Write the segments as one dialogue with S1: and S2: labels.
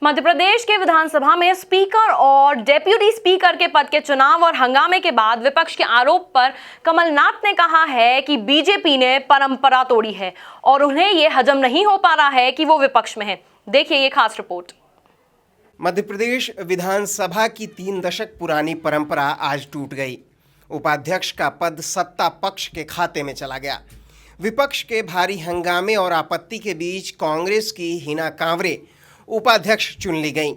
S1: मध्य प्रदेश के विधानसभा में स्पीकर और डेप्यूटी स्पीकर के पद के चुनाव और हंगामे के बाद विपक्ष के आरोप पर कमलनाथ ने कहा है कि बीजेपी ने परंपरा तोड़ी है और उन्हें यह हजम नहीं हो पा रहा है कि वो विपक्ष में है। देखिए ये खास रिपोर्ट।
S2: मध्य प्रदेश विधानसभा की 3 दशक पुरानी परंपरा आज टूट गई। उपाध्यक्ष का पद सत्ता पक्ष के खाते में चला गया। विपक्ष के भारी हंगामे और आपत्ति के बीच कांग्रेस की हिना कांवरे उपाध्यक्ष चुन ली गईं।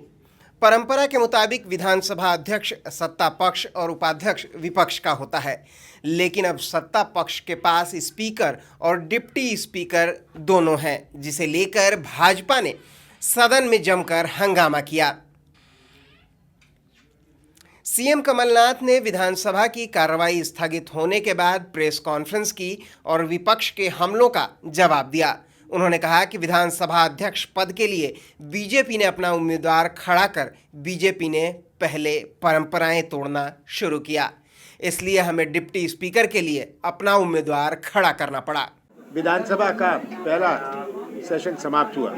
S2: परंपरा के मुताबिक विधानसभा अध्यक्ष सत्ता पक्ष और उपाध्यक्ष विपक्ष का होता है, लेकिन अब सत्ता पक्ष के पास स्पीकर और डिप्टी स्पीकर दोनों हैं, जिसे लेकर भाजपा ने सदन में जमकर हंगामा किया। सीएम कमलनाथ ने विधानसभा की कार्रवाई स्थगित होने के बाद प्रेस कॉन्फ्रेंस की और विपक्ष के हमलों का जवाब दिया। उन्होंने कहा कि विधानसभा अध्यक्ष पद के लिए बीजेपी ने अपना उम्मीदवार खड़ा कर बीजेपी ने पहले परंपराएं तोड़ना शुरू किया, इसलिए हमें डिप्टी स्पीकर के लिए अपना उम्मीदवार खड़ा करना पड़ा।
S3: विधानसभा का पहला सेशन समाप्त हुआ।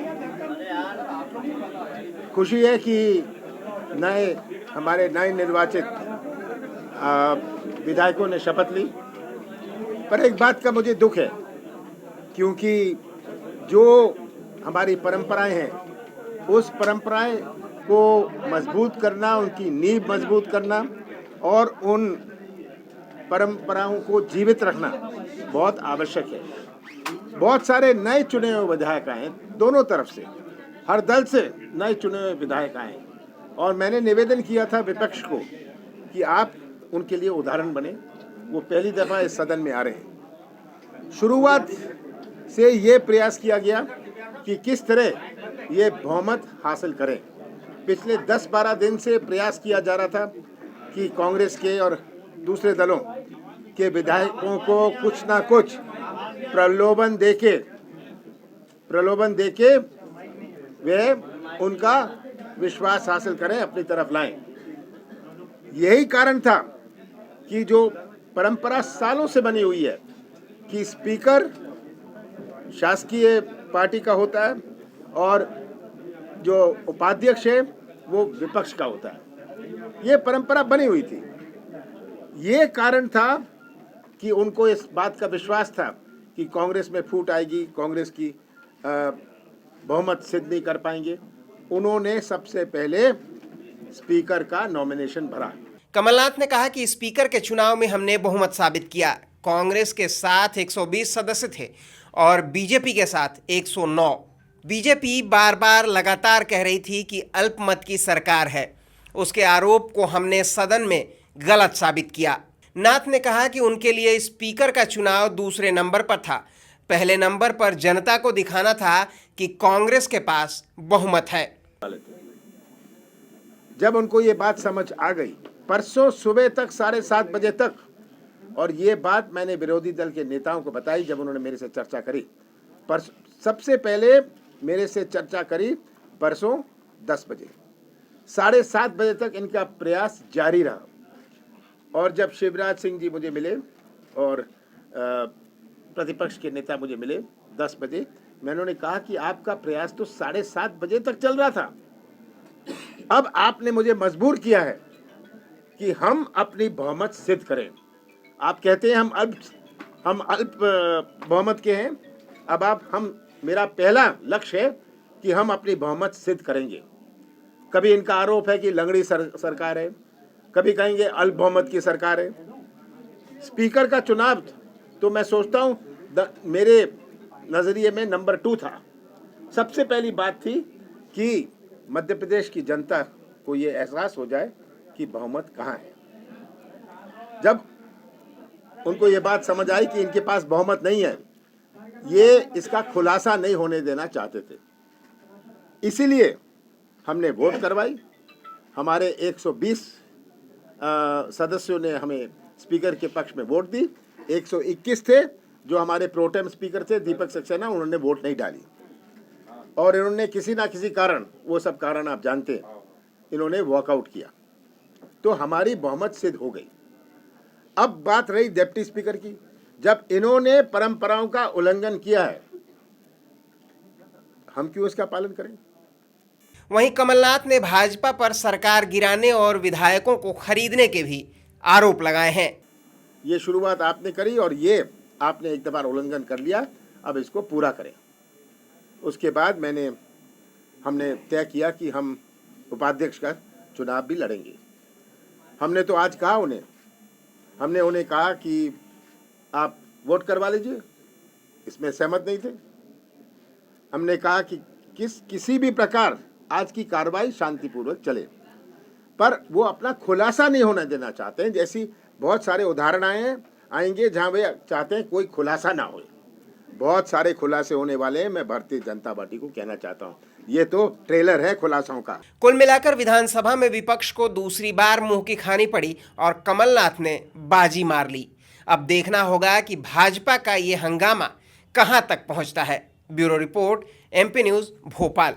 S3: खुशी है कि हमारे नए निर्वाचित विधायकों ने शपथ ली, पर एक बात का मुझे दुख है, क्योंकि जो हमारी परंपराएं हैं उस परंपराएं को मजबूत करना, उनकी नींव मजबूत करना और उन परंपराओं को जीवित रखना बहुत आवश्यक है। बहुत सारे नए चुने हुए विधायक आए, दोनों तरफ से, हर दल से नए चुने हुए विधायक आए, और मैंने निवेदन किया था विपक्ष को कि आप उनके लिए उदाहरण बने। वो पहली दफ़ा इस सदन में आ रहे हैं। शुरुआत से ये प्रयास किया गया कि किस तरह ये बहुमत हासिल करें। पिछले 10-12 दिन से प्रयास किया जा रहा था कि कांग्रेस के और दूसरे दलों के विधायकों को कुछ ना कुछ प्रलोभन देके वे उनका विश्वास हासिल करें, अपनी तरफ लाएं। यही कारण था कि जो परंपरा सालों से बनी हुई है कि स्पीकर शासकीय पार्टी का होता है और जो उपाध्यक्ष है वो विपक्ष का होता है, ये परंपरा बनी हुई थी। ये कारण था कि उनको इस बात का विश्वास था कि कांग्रेस में फूट आएगी, कांग्रेस की बहुमत सिद्ध नहीं कर पाएंगे। उन्होंने सबसे पहले स्पीकर का नॉमिनेशन भरा।
S2: कमलनाथ ने कहा कि स्पीकर के चुनाव में हमने बहुमत साबित किया। कांग्रेस के साथ 120 सदस्य थे और बीजेपी के साथ 109। बीजेपी बार बार लगातार कह रही थी कि अल्पमत की सरकार है। उसके आरोप को हमने सदन में गलत साबित किया। नाथ ने कहा कि उनके लिए स्पीकर का चुनाव दूसरे नंबर पर था। पहले नंबर पर जनता को दिखाना था कि कांग्रेस के पास बहुमत है।
S3: जब उनको ये बात समझ आ गई, परसों सुबह तक 7:30 बजे तक, और ये बात मैंने विरोधी दल के नेताओं को बताई जब उन्होंने मेरे से चर्चा करी। पर सबसे पहले मेरे से चर्चा करी परसों 10 बजे, 7:30 बजे तक इनका प्रयास जारी रहा। और जब शिवराज सिंह जी मुझे मिले और प्रतिपक्ष के नेता मुझे मिले 10 बजे, मैंने उन्हें कहा कि आपका प्रयास तो 7:30 बजे तक चल रहा था, अब आपने मुझे मजबूर किया है कि हम अपनी बहुमत सिद्ध करें। आप कहते हैं हम अल्प बहुमत के हैं, अब मेरा पहला लक्ष्य है कि हम अपनी बहुमत सिद्ध करेंगे। कभी इनका आरोप है कि लंगड़ी सरकार है, कभी कहेंगे अल्प बहुमत की सरकार है। स्पीकर का चुनाव तो मैं सोचता हूँ मेरे नज़रिए में नंबर 2 था। सबसे पहली बात थी कि मध्य प्रदेश की जनता को ये एहसास हो जाए कि बहुमत कहाँ है। जब उनको ये बात समझ आई कि इनके पास बहुमत नहीं है, ये इसका खुलासा नहीं होने देना चाहते थे, इसीलिए हमने वोट करवाई। हमारे 120 सदस्यों ने हमें स्पीकर के पक्ष में वोट दी। 121 थे जो हमारे प्रोटेम स्पीकर थे दीपक सक्सेना, उन्होंने वोट नहीं डाली और इन्होंने किसी ना किसी कारण, वो सब कारण आप जानते हैं, इन्होंने वॉकआउट किया। तो हमारी बहुमत सिद्ध हो गई। अब बात रही डिप्टी स्पीकर की। जब इन्होंने परंपराओं का उल्लंघन किया है, हम क्यों इसका पालन करें?
S2: वहीं कमलनाथ ने भाजपा पर सरकार गिराने और विधायकों को खरीदने के भी आरोप लगाए हैं।
S3: ये शुरुआत आपने करी और ये आपने एक दफा उल्लंघन कर लिया, अब इसको पूरा करें। उसके बाद हमने तय किया कि हम उपाध्यक्ष का चुनाव भी लड़ेंगे। हमने तो आज कहा हमने उन्हें कहा कि आप वोट करवा लीजिए, इसमें सहमत नहीं थे। हमने कहा कि किसी भी प्रकार आज की कार्रवाई शांतिपूर्वक चले, पर वो अपना खुलासा नहीं होने देना चाहते हैं। जैसी बहुत सारे उदाहरण आएंगे जहां वे चाहते हैं कोई खुलासा ना हो। बहुत सारे खुलासे होने वाले हैं। मैं भारतीय जनता पार्टी को कहना चाहता हूं, ये तो ट्रेलर है खुलासों का।
S2: कुल मिलाकर विधानसभा में विपक्ष को दूसरी बार मुंह की खानी पड़ी और कमलनाथ ने बाजी मार ली। अब देखना होगा कि भाजपा का ये हंगामा कहां तक पहुंचता है। Bureau report, MP news, Bhopal.